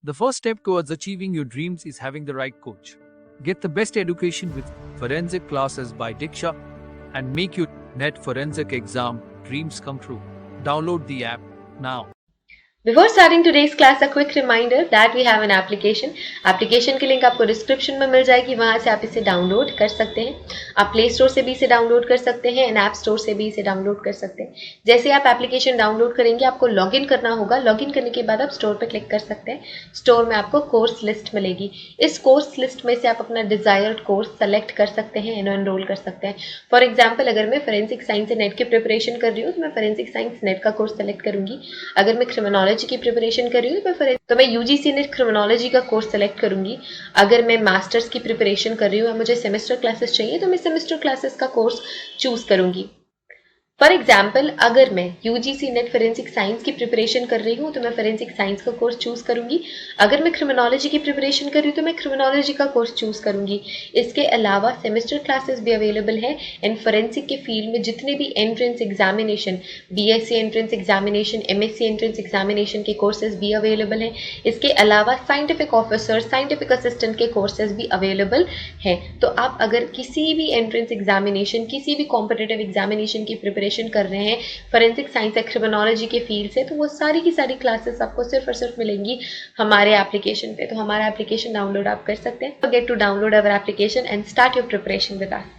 The first step towards achieving your dreams is having the right coach. Get the best education with forensic classes by Diksha and make your NET forensic exam dreams come true. Download the app now. Before starting today's class, a quick reminder that we have an application. Application की link आपको description में मिल जाएगी, वहां से आप इसे download कर सकते हैं. आप प्ले स्टोर से भी इसे डाउनलोड कर सकते हैं एंड ऐप स्टोर से भी इसे डाउनलोड कर सकते हैं. जैसे आप एप्लीकेशन डाउनलोड करेंगे आपको लॉगिन करना होगा. लॉगिन करने के बाद आप स्टोर पर क्लिक कर सकते हैं. स्टोर में आपको कोर्स लिस्ट मिलेगी. इस कोर्स लिस्ट में से आप अपना डिजायर्ड कोर्स सेलेक्ट कर सकते हैं एंड एनरोल कर सकते हैं. फॉर एग्जाम्पल, अगर मैं फोरेंसिक साइंस नेट की प्रिपरेशन कर रही हूँ तो मैं फोरेंसिक साइंस नेट का कोर्स सेलेक्ट करूंगी. अगर मैं क्रिमिनोलॉजी की प्रिपरेशन कर रही हूँ तो मैं यूजीसी नेट क्रिमिनोलॉजी का कोर्स सेलेक्ट करूंगी. अगर मैं मास्टर्स की प्रिपरेशन कर रही हूँ, मुझे सेमेस्टर क्लासेस चाहिए तो मैं सेमेस्टर क्लासेस का कोर्स चूज करूंगी. फॉर एग्जाम्पल, अगर मैं यूजीसी नेट फोरेंसिक साइंस की प्रिपरेशन कर रही हूँ तो मैं फोरेंसिक साइंस का कोर्स चूज करूंगी. अगर मैं क्रिमिनोलॉजी की प्रिपरेशन कर रही हूँ तो मैं क्रिमिनोलॉजी का कोर्स चूज करूंगी. इसके अलावा सेमेस्टर क्लासेस भी अवेलेबल है एंड फोरेंसिक के फील्ड में जितने भी entrance examination, BSc entrance examination, MSc entrance examination के कोर्सेज भी अवेलेबल हैं. इसके अलावा साइंटिफिक ऑफिसर, साइंटिफिक असिस्टेंट के कोर्सेज भी अवेलेबल हैं. तो आप अगर किसी भी एंट्रेंस एग्जामिनेशन, किसी भी कॉम्पिटिटिव एग्जामिनेशन की प्रिपरेशन कर रहे हैं फोरेंसिक साइंस या क्रिमिनोलॉजी के फील्ड से, तो वो सारी की सारी क्लासेस आपको सिर्फ और सिर्फ मिलेंगी हमारे एप्लीकेशन पे. तो हमारा एप्लीकेशन डाउनलोड आप कर सकते हैं. Get to download our application and start your preparation with us.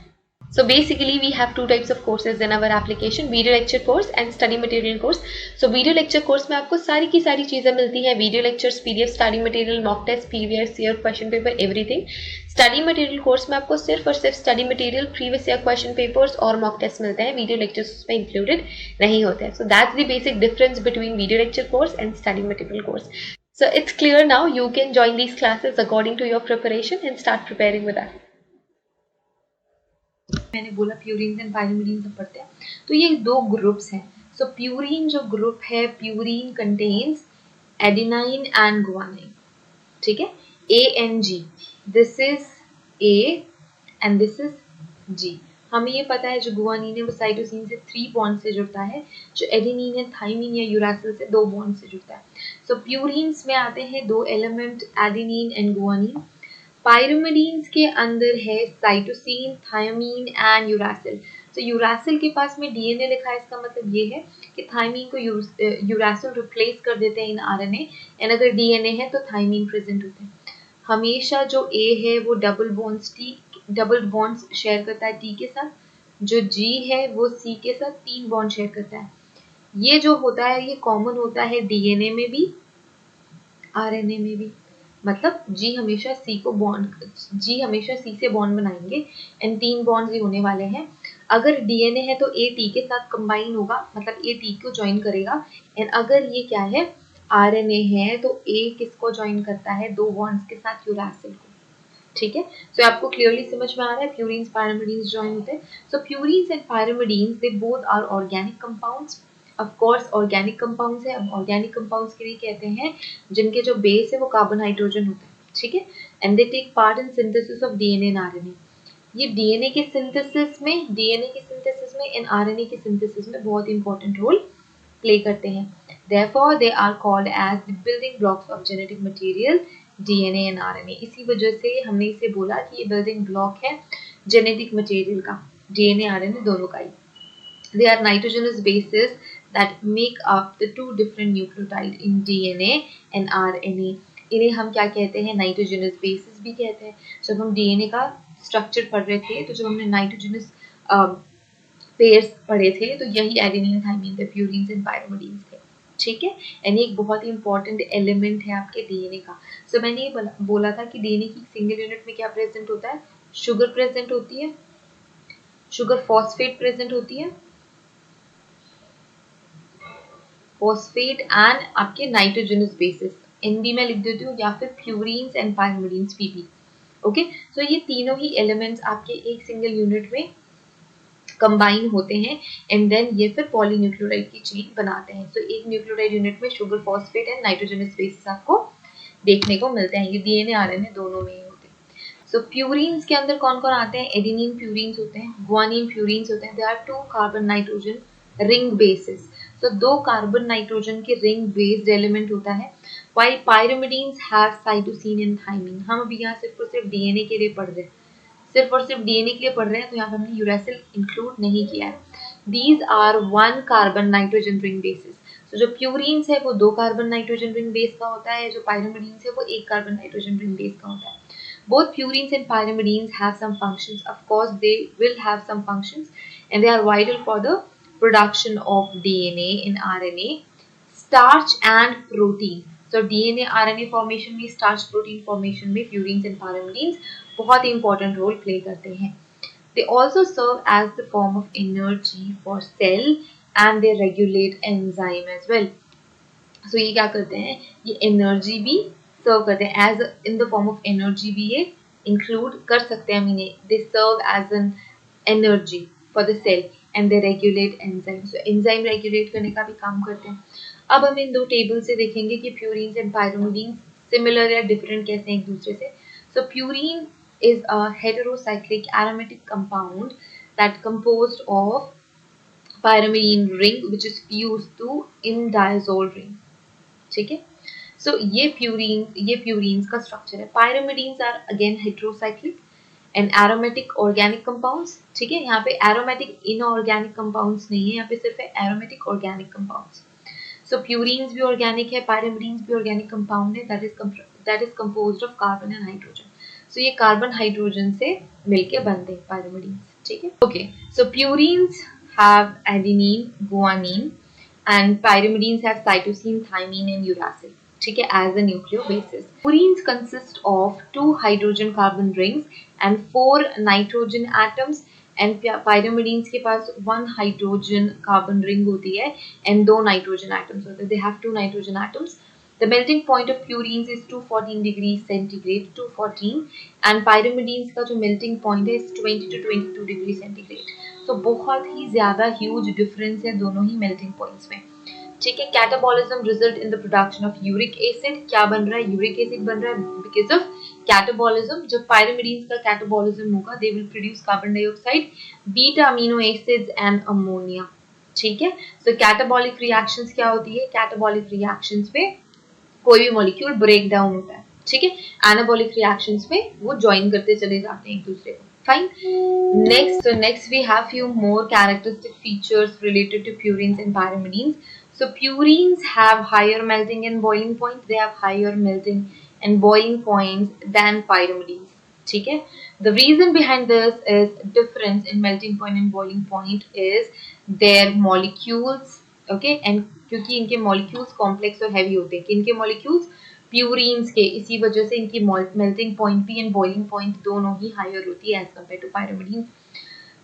So basically we have two types of courses in our application, video lecture course and study material course. So video lecture course में आपको सारी की सारी चीजें मिलती हैं. Video lectures, PDF, study material, mock test, previous year question paper, everything. Study material course में आपको सिर्फ और सिर्फ study material, previous year question papers और मॉक टेस्ट मिलते हैं. वीडियो लेक्चर्स उसमें इंक्लूडेड नहीं होते हैं. So that's the basic difference between video lecture course and study material course. So it's clear now. You can join these classes according to your preparation and start preparing with us. मैंने बोला purine and pyrimidine सब पढ़ते हैं. तो ये दो groups हैं. So purine जो ग्रुप है, purine contains adenine and guanine. ठीक है, A and G. This is A and this is G. हमें ये पता है जो गुआनिन है वो साइटोसिन से 3 बॉन्ड से जुड़ता है. जो एडेनिन है थाइमिन या यूरासिल से 2 बॉन्ड से जुड़ता है. सो प्यूरीन्स में आते हैं 2 element, adenine and guanine. Pyrimidines के अंदर है साइटोसिन, थायमीन एंड यूरासिल. तो यूरासिल के पास में डीएनए लिखा है, इसका मतलब ये है कि थायमीन को यूरासिल रिप्लेस कर देते हैं इन आरएनए, एंड अगर डीएनए है तो थायमीन प्रेजेंट होते हैं. हमेशा जो ए है वो डबल बॉन्ड्स शेयर करता है टी के साथ. जो जी है वो सी के साथ 3 बॉन्ड शेयर करता है. ये जो होता है ये कॉमन होता है डीएनए में भी, आरएनए में भी. मतलब जी हमेशा सी से बॉन्ड बनाएंगे एंड 3 बॉन्ड्स ही होने वाले हैं. अगर डीएनए है तो ए टी के साथ कंबाइन होगा, मतलब ए टी को ज्वाइन करेगा. एंड अगर ये क्या है, आरएनए है, तो ए किसको ज्वाइन करता है, 2 बॉन्ड्स के साथ, यूरासिल को. ठीक है, सो आपको क्लियरली समझ में आ रहा है प्यूरीन्स पायरिमिडीन्स ज्वाइन होते हैं. So purines and pyrimidines they both are organic compounds. Of course organic compounds है. अब ऑर्गेनिक कंपाउंड्स के लिए कहते हैं जिनके जो बेस है वो कार्बन हाइड्रोजन होता है. ठीक है, and they take part in synthesis of DNA and RNA. ये डीएनए के सिंथेसिस में एंड आरएनए के सिंथेसिस में बहुत इंपॉर्टेंट रोल प्ले करते हैं. Therefore they are called as the building blocks of genetic material, DNA and RNA. इसी वजह से हमने इसे बोला कि ये बिल्डिंग ब्लॉक है जेनेटिक मटेरियल का, डीएनए आरएनए दोनों का ही. They are nitrogenous bases that make up the 2 different nucleotide in DNA and RNA. इन्हें हम क्या कहते हैं, नाइट्रोजनस बेसिस भी कहते हैं. जब हम डीएनए का स्ट्रक्चर पढ़ रहे थे तो जब हमने नाइट्रोजनस पेयर्स पढ़े थे तो यही एडेनिन, थाइमिन थे, प्यूरीन्स एंड पायरिमिडीन्स थे. ठीक है, एंड एक बहुत ही इंपॉर्टेंट एलिमेंट है आपके डीएनए का. सो मैंने ये बोला था कि डीएनए की सिंगल यूनिट में क्या प्रेजेंट होता है, शुगर प्रेजेंट होती है, शुगर फॉस्फेट प्रेजेंट होती है, फॉस्फेट एंड आपके नाइट्रोजनस बेसिस, एनबी में लिख देती हूँ, या फिर प्यूरीन्स एंड पायरिमिडीन्स, पीपी. ओके, सो ये तीनों ही एलिमेंट्स आपके एक सिंगल यूनिट में कंबाइन होते हैं एंड देन ये फिर पॉलीन्यूक्लियोटाइड की चेन बनाते हैं. सो एक न्यूक्लियोटाइड यूनिट में sugar, phosphate and nitrogenous bases आपको देखने को मिलते हैं. ये डीएनए आरएनए दोनों में ही होते हैं. सो प्यूरीन्स के अंदर कौन कौन आते हैं, एडेनिन प्यूरीन्स होते हैं, गुआनिन प्यूरीन्स होते हैं. They are 2 carbon nitrogen ring bases. तो 2 कार्बन नाइट्रोजन के रिंग बेस्ड एलिमेंट होता है, while pyrimidines have cytosine and thymine। हम अभी यहाँ सिर्फ और सिर्फ डीएनए के लिए पढ़ रहे हैं, सिर्फ और सिर्फ डीएनए के लिए पढ़ रहे हैं, तो यहाँ पे हमने यूरेसिल इंक्लूड नहीं किया है। These are 1 carbon nitrogen ring bases. तो जो प्यूरीन्स है वो 2 कार्बन नाइट्रोजन रिंग बेस का होता है, जो पायरिमिडीन्स है वो 1 कार्बन नाइट्रोजन रिंग बेस का होता है। Both purines and pyrimidines have some functions. Of course, they will have some functions, and they are vital for the production of DNA and RNA, starch and protein. So DNA, RNA formation में, starch protein formation में purines and pyrimidines बहुत ही important role play करते हैं. They also serve as the form of energy for cell and they regulate enzyme as well. So ये क्या करते हैं, ये एनर्जी भी सर्व करते हैं, as in the form of energy भी ये इंक्लूड कर सकते हैं। Meaning they serve as an energy for the cell and they regulate enzyme. So enzyme regulate करने का भी काम करते हैं। अब हम इन 2 टेबल से देखेंगे कि प्यूरीन्स एंड पायरिमिडीन्स सिमिलर या डिफरेंट कैसे हैं एक दूसरे से। सो purine is a heterocyclic aromatic compound that composed of pyrimidine ring which is fused to imidazole ring। ठीक है, सो ये प्यूरीन्स का स्ट्रक्चर है। Pyrimidines are again heterocyclic and aromatic organic compounds. ठीक है, यहाँ पे एरोमेटिक इनऑर्गेनिक कंपाउंड्स नहीं है, यहाँ पे सिर्फ है aromatic organic compounds. So purines भी ऑर्गेनिक है, पायरिमिडीन्स भी ऑर्गेनिक कंपाउंड है, that is composed of carbon and hydrogen. So ये कार्बन हाइड्रोजन से मिलके बनते हैं पायरिमिडीन्स। ठीक है, okay, so purines have adenine, guanine and pyrimidines have cytosine, thymine and uracil, ठीक है, as a nucleobasis. Purines consist of 2 hydrogen carbon rings and 4 nitrogen atoms and pyrimidines के पास 1 hydrogen carbon ring होती है and 2 nitrogen atoms होते हैं. They have 2 nitrogen atoms. The melting point of purines is 214 degrees centigrade, 214, and pyrimidines का जो melting point है is 20 to 22 degree centigrade. तो बहुत ही ज्यादा ह्यूज डिफरेंस है दोनों ही मेल्टिंग पॉइंट्स में। ठीक है, catabolism result in the production of uric acid. क्या बन रहा है, यूरिक एसिड बन रहा है बिकॉज ऑफ कैटाबॉलिज्म। जब पायरिमिडीन्स का कैटाबॉलिज्म होगा they will produce carbon dioxide, beta amino acids and ammonia. ठीक है, सो कैटाबॉलिक रिएक्शंस क्या होती है, कैटाबॉलिक रिएक्शंस में कोई भी मॉलिक्यूल ब्रेक डाउन होता है। ठीक है, एनाबॉलिक रिएक्शंस में वो ज्वाइन करते चले जाते हैं एक दूसरे को। Fine. Next we have few more characteristic features related to purines and pyrimidines. So purines have higher melting and boiling point. They have higher melting and boiling points than pyrimidines. ठीक है? The reason behind this is difference in melting point and boiling point is their molecules. Okay, and क्योंकि इनके molecules complex और heavy होते हैं, कि इनके molecules प्यूरीन्स के, इसी वजह से इनकी मेल्टिंग पॉइंट भी एंड बॉइलिंग पॉइंट दोनों ही हायर होती है as compare to pyrimidines.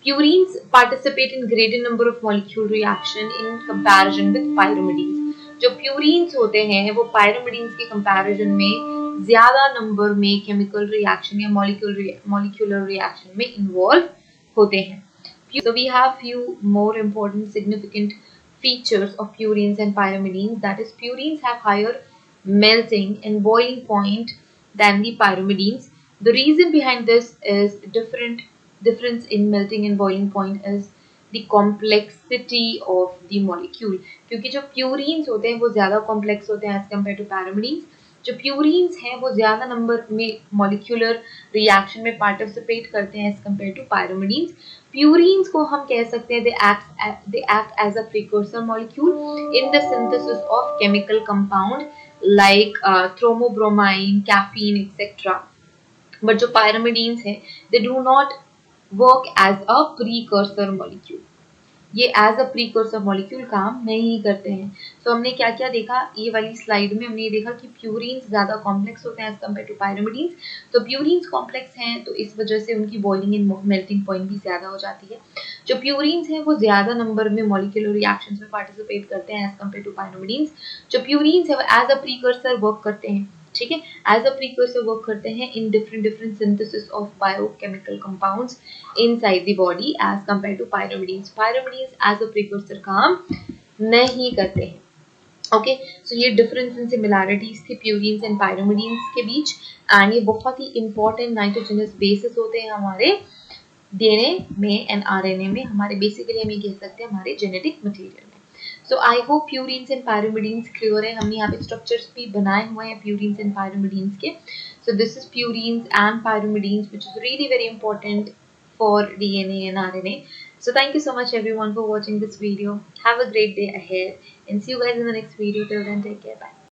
Purines participate in greater number of molecule reaction in comparison with pyrimidines. जो प्यूरीन्स होते हैं वो पायरिमिडीन्स के कंपैरिजन में ज्यादा नंबर में केमिकल रिएक्शन या मॉलिक्यूलर रिएक्शन में इन्वॉल्व होते हैं। So we have few more important significant features of purines and pyrimidines, that is purines have higher melting and boiling point than the pyrimidines. The reason behind this is difference in melting and boiling point is the complexity of the molecule, क्योंकि जो purines होते हैं वो ज़्यादा complex होते हैं as compared to pyrimidines। जो purines हैं वो ज़्यादा नंबर में molecular reaction में participate करते हैं as compared to pyrimidines। Purines को हम कह सकते हैं they act as a precursor molecule in the synthesis of chemical compound like thromobromine, caffeine, etc. But जो pyrimidines हैं they do not work as a precursor molecule. ये as a precursor molecule काम नहीं करते हैं। तो हमने क्या क्या देखा, ये वाली स्लाइड में हमने ये देखा कि प्यूरीन्स ज़्यादा कॉम्प्लेक्स होते हैं एज कम्पेयर टू पायरिमिडीन्स। तो प्यूरीन्स कॉम्प्लेक्स हैं तो इस वजह से उनकी बॉइलिंग एंड मेल्टिंग पॉइंट भी ज़्यादा हो जाती है। जो प्यूरीन्स हैं वो ज़्यादा नंबर में मॉलिक्यूलर रिएक्शंस में पार्टिसिपेट करते हैं एज कम्पेयर टू पायरिमिडीन्स। जो प्यूरीन्स है वो एज अ प्रीकर्सर वर्क करते हैं। ठीक है, एज अ प्रीकर्सर वर्क करते हैं in different synthesis of biochemical compounds inside the body as compare to pyrimidines. Pyrimidines as a precursor काम नहीं करते हैं। ओके, सो ये डिफरेंस एंड सिमिलैरिटीज थी प्यूरीन्स एंड पायरिमिडीन्स के बीच, एंड ये बहुत ही इंपॉर्टेंट नाइट्रोजनस बेसिस होते हैं हमारे डीएनए में एंड आरएनए में, हमारे बेसिकली हम ये कह सकते हैं हमारे जेनेटिक मटेरियल में। So I hope purines and pyrimidines clear है. हमने यहाँ पे स्ट्रक्चर्स भी बनाए हुए हैं प्यूरिन्स एंड पायरिमिडीन्स के. So this is purines and pyrimidines, which is really very important for DNA and RNA. So thank you so much everyone for watching this video. Have a great day ahead and see you guys in the next video. Till then, take care. Bye.